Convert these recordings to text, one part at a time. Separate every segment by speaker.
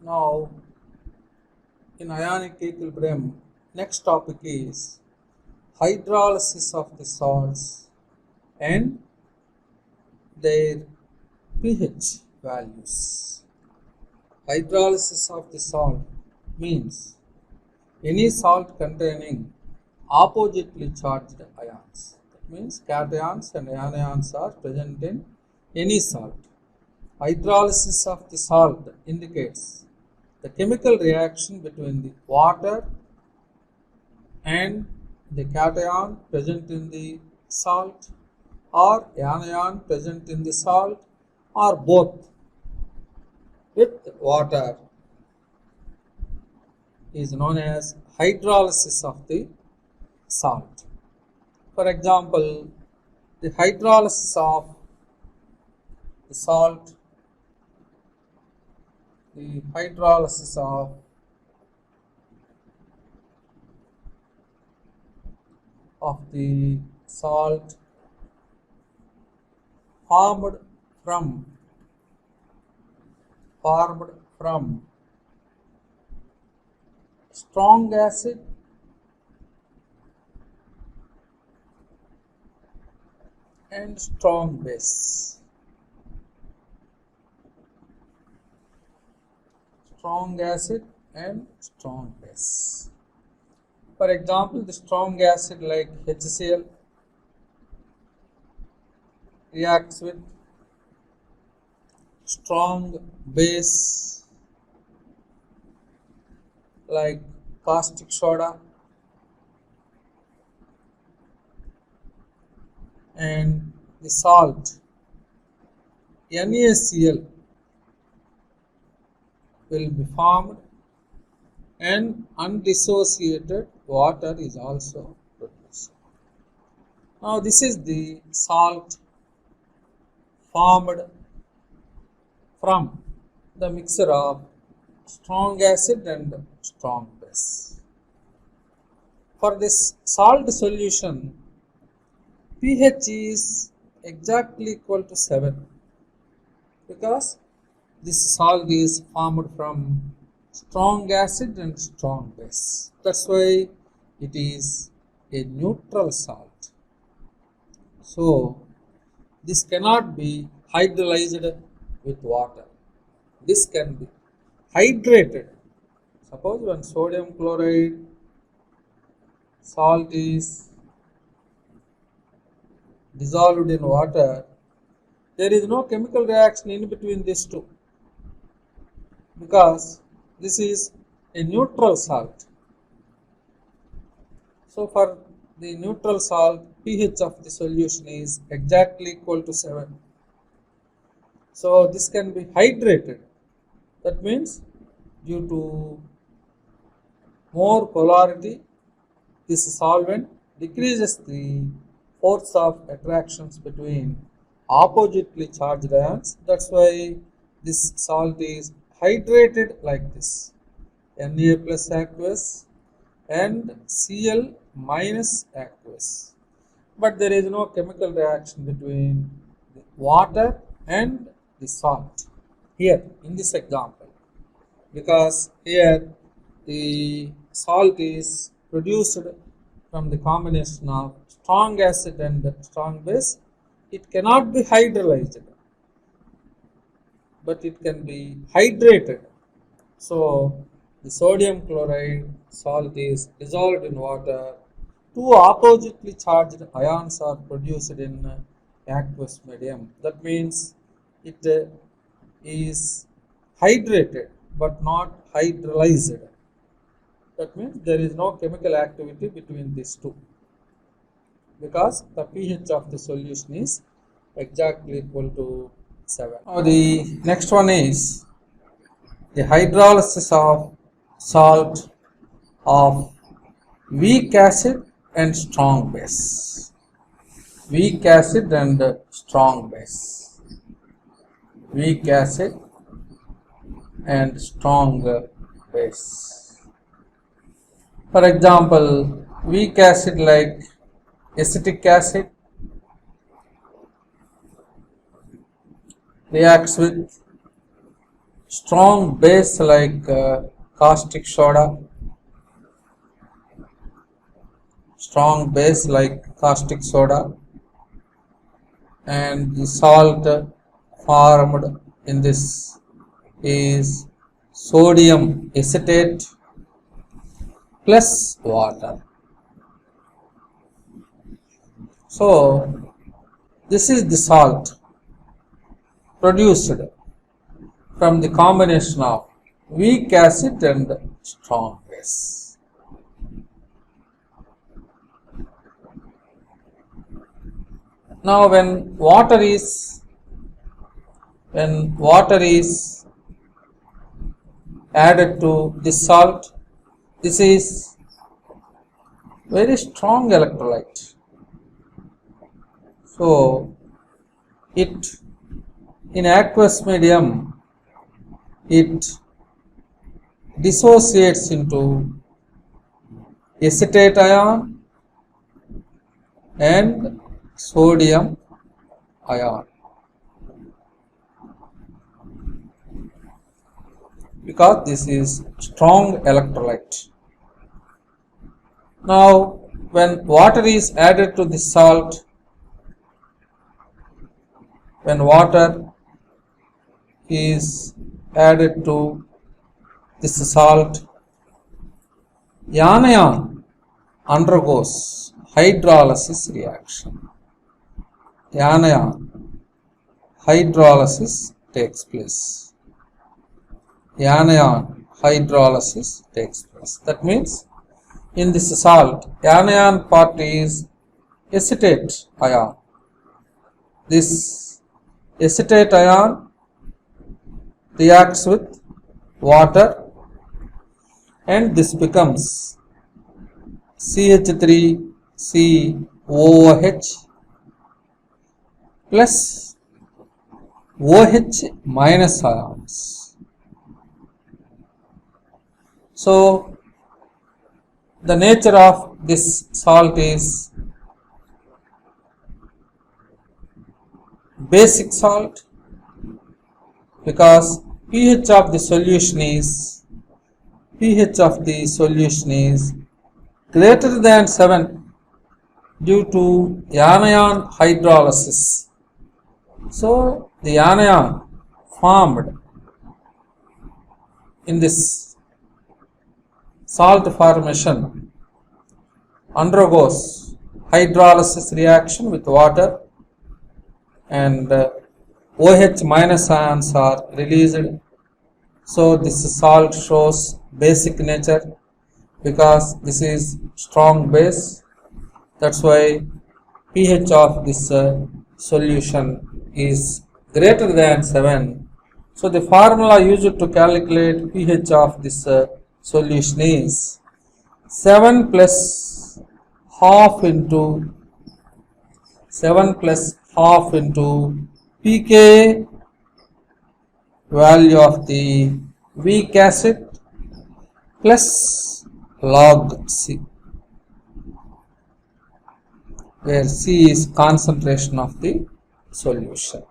Speaker 1: Now, in ionic equilibrium, next topic is hydrolysis of the salts and their pH values. Hydrolysis of the salt means any salt containing oppositely charged ions. That means cations and anions are present in any salt. Hydrolysis of the salt indicates the chemical reaction between the water and the cation present in the salt or anion present in the salt or both with water is known as hydrolysis of the salt. For example, the hydrolysis of the salt, the hydrolysis of the salt formed from strong acid and strong base. Strong acid and strong base. For example, the strong acid like HCl reacts with strong base like caustic soda and the salt NaCl will be formed and undissociated water is also produced. Now this is the salt formed from the mixture of strong acid and strong base. For this salt solution, pH is exactly equal to 7 because this salt is formed from strong acid and strong base. That's why it is a neutral salt. So this cannot be hydrolyzed with water. This can be hydrated. Suppose when sodium chloride salt is dissolved in water, there is no chemical reaction in between these two because this is a neutral salt. So for the neutral salt, pH of the solution is exactly equal to 7. So this can be hydrated. That means due to more polarity, this solvent decreases the force of attractions between oppositely charged ions. That's why this salt is hydrated like this. Na plus aqueous and Cl minus aqueous. But there is no chemical reaction between the water and the salt here in this example, because here the salt is produced from the combination of strong acid and strong base. It cannot be hydrolyzed, but it can be hydrated. So the sodium chloride salt is dissolved in water. Two oppositely charged ions are produced in aqueous medium. That means it is hydrated but not hydrolyzed. That means there is no chemical activity between these two because the pH of the solution is exactly equal to 7. Now the next one is the hydrolysis of salt of weak acid and strong base. Weak acid and strong base. Weak acid and strong base. For example, weak acid like acetic acid reacts with strong base like caustic soda, strong base like caustic soda, and the salt formed in this is sodium acetate plus water. So this is the salt produced from the combination of weak acid and strong base. Now when water is added to this salt, this is very strong electrolyte. So it in aqueous medium it dissociates into acetate ion and sodium ion, because this is strong electrolyte. Now when water is added to this salt, when water is added to this salt, anion undergoes hydrolysis reaction. Anion hydrolysis takes place. Anion hydrolysis takes place. That means in this salt, anion part is acetate ion. This acetate ion reacts with water and this becomes CH3COOH plus OH minus ions. So the nature of this salt is basic salt, because pH of the solution is greater than 7 due to anion hydrolysis. So the anion formed in this salt formation undergoes hydrolysis reaction with water, and OH minus ions are released. So this salt shows basic nature because this is strong base. That's why pH of this solution is greater than 7. So the formula used to calculate pH of this solution is 7 plus half into pKa value of the weak acid plus log C, where C is concentration of the solution.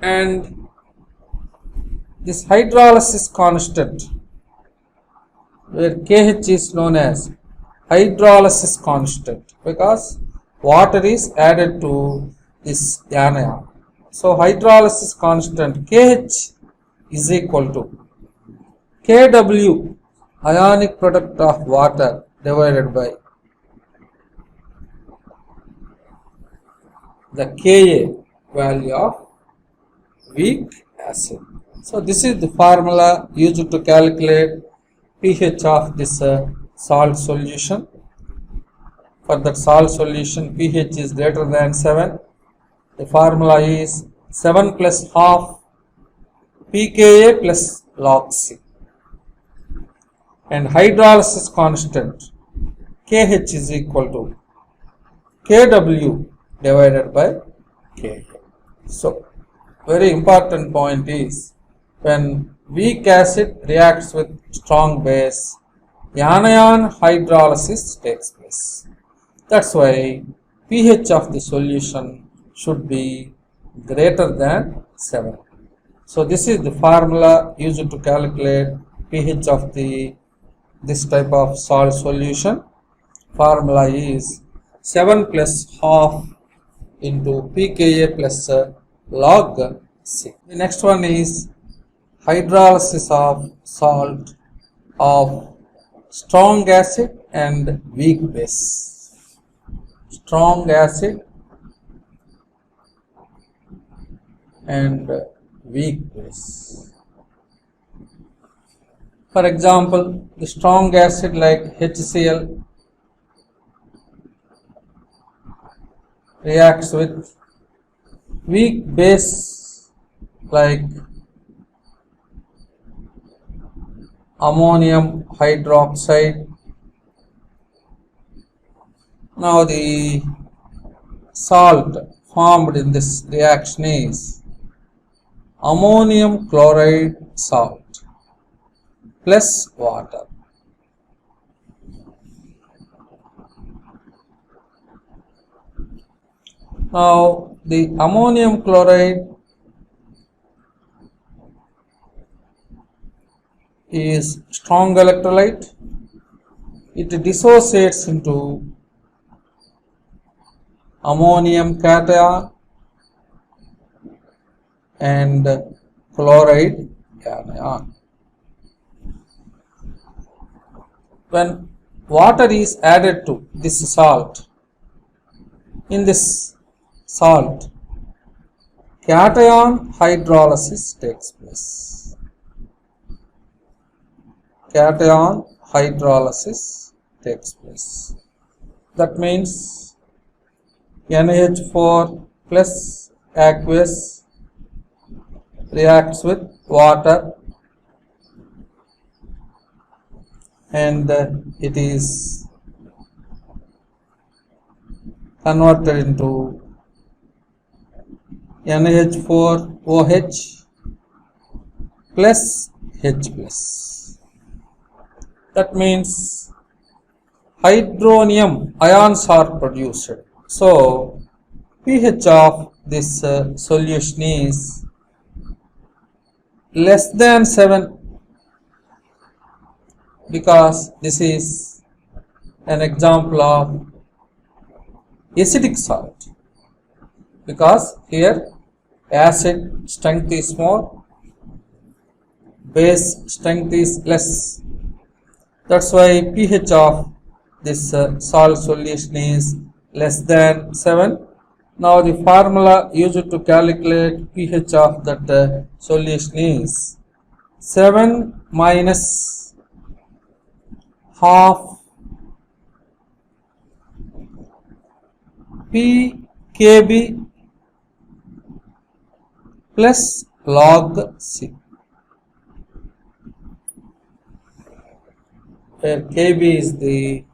Speaker 1: And this hydrolysis constant, where KH is known as hydrolysis constant, because water is added to this anion. So hydrolysis constant KH is equal to Kw, ionic product of water, divided by the Ka, value of weak acid. So this is the formula used to calculate pH of this salt solution. For that salt solution, pH is greater than 7. The formula is 7 plus half pKa plus log C, and hydrolysis constant KH is equal to Kw divided by Ka. So very important point is, when weak acid reacts with strong base, anion hydrolysis takes place. That's why pH of the solution should be greater than 7. So this is the formula used to calculate pH of this type of salt solution. Formula is 7 plus half into pKa plus log C. The next one is hydrolysis of salt of strong acid and weak base. Strong acid and weak base. For example, the strong acid like HCl reacts with weak base like ammonium hydroxide. Now the salt formed in this reaction is ammonium chloride salt plus water. Now the ammonium chloride is strong electrolyte. It dissociates into ammonium cation and chloride cation. When water is added to this salt, in this salt, cation hydrolysis takes place. Cation hydrolysis takes place. That means NH4 plus aqueous reacts with water and it is converted into NH4OH plus H plus. That means hydronium ions are produced. So pH of this solution is less than 7 because this is an example of acidic salt, because here acid strength is more, base strength is less. That's why pH of this salt solution is less than 7. Now the formula used to calculate pH of that solution is 7 minus half pKb plus log C, where Kb is the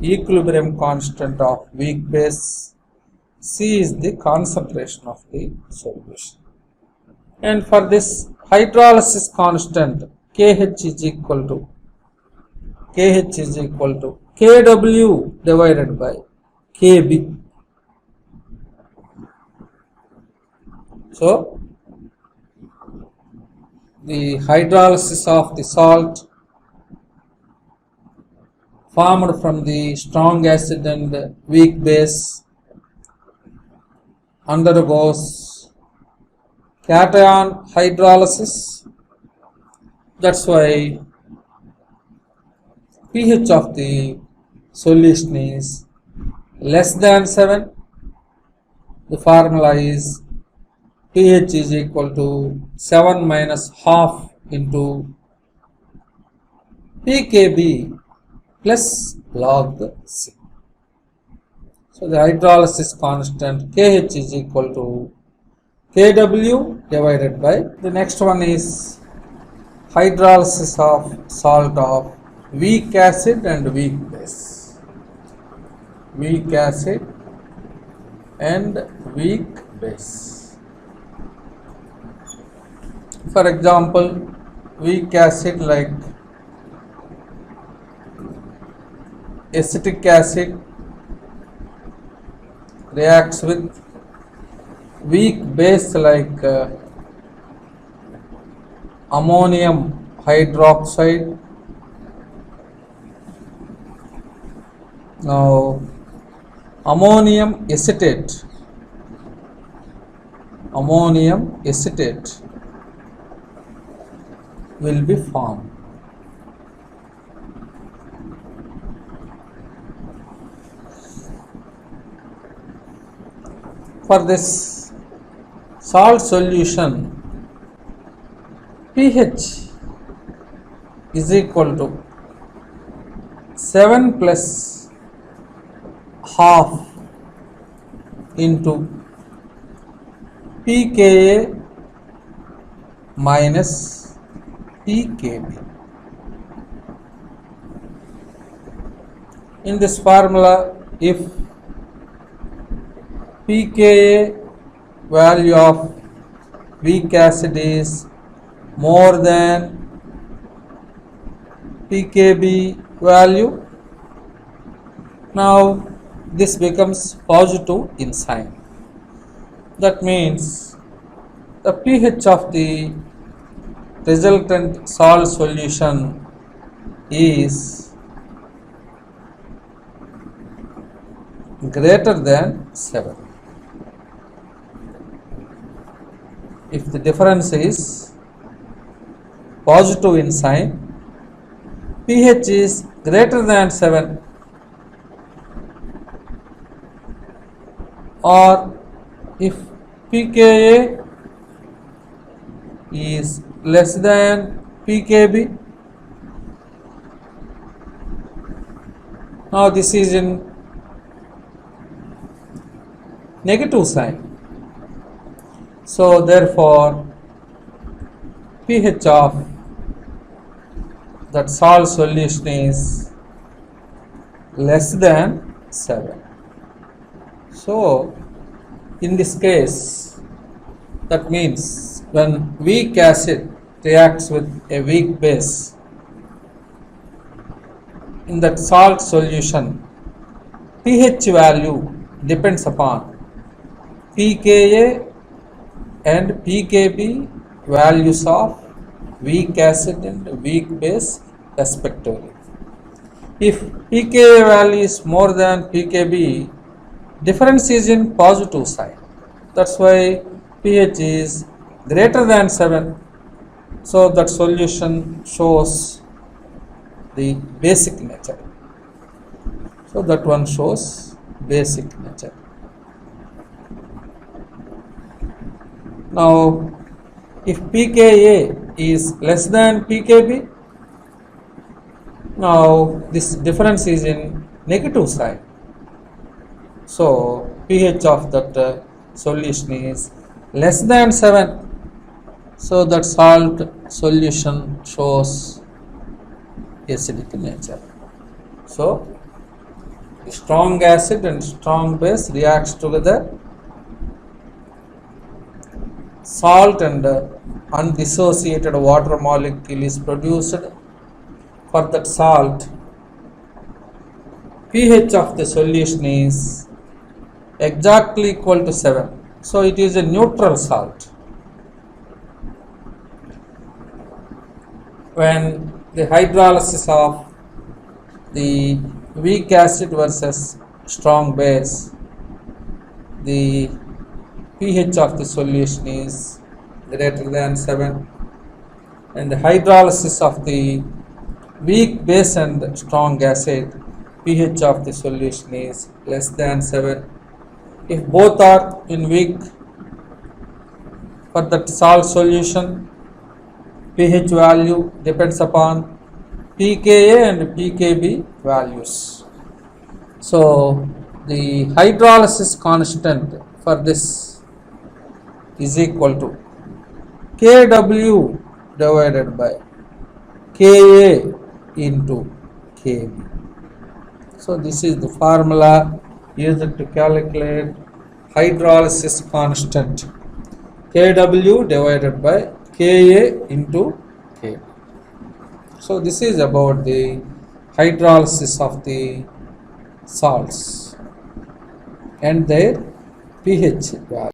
Speaker 1: equilibrium constant of weak base, C is the concentration of the solution. And for this hydrolysis constant, KH is equal to Kw divided by Kb. So the hydrolysis of the salt formed from the strong acid and weak base undergoes cation hydrolysis. That's why pH of the solution is less than 7. The formula is pH is equal to 7 minus half into pKb plus log C. So the hydrolysis constant KH is equal to Kw divided by, the next one is hydrolysis of salt of weak acid and weak base. Weak acid and weak base. For example, weak acid like acetic acid reacts with weak base like ammonium hydroxide. Now ammonium acetate will be formed. For this salt solution, pH is equal to 7 plus half into pKa minus pKb. In this formula, if pKa value of weak acid is more than pKb value, now this becomes positive in sign. That means the pH of the resultant salt solution is greater than 7. If the difference is positive in sign, pH is greater than 7, or if pKa is less than pKb, now this is in negative sign. So therefore pH of that salt solution is less than 7. So in this case, that means when weak acid reacts with a weak base, in that salt solution, pH value depends upon pKa and pKb values of weak acid and weak base respectively. If pKa value is more than pKb, difference is in positive side. That's why pH is greater than 7. So that solution shows the basic nature. So that one shows basic nature. Now if pKa is less than pKb, now this difference is in negative side. So pH of that solution is less than 7. So that salt solution shows acidic nature. So strong acid and strong base reacts together. Salt and undissociated water molecule is produced. For that salt, pH of the solution is exactly equal to 7. So it is a neutral salt. When the hydrolysis of the weak acid versus strong base, the pH of the solution is greater than 7, and the hydrolysis of the weak base and strong acid, pH of the solution is less than 7. If both are in weak, for that salt solution, pH value depends upon pKa and pKb values. So the hydrolysis constant for this is equal to Kw divided by Ka into Kb. So this is the formula used to calculate hydrolysis constant, Kw divided by Ka into Kb. So this is about the hydrolysis of the salts and their pH value.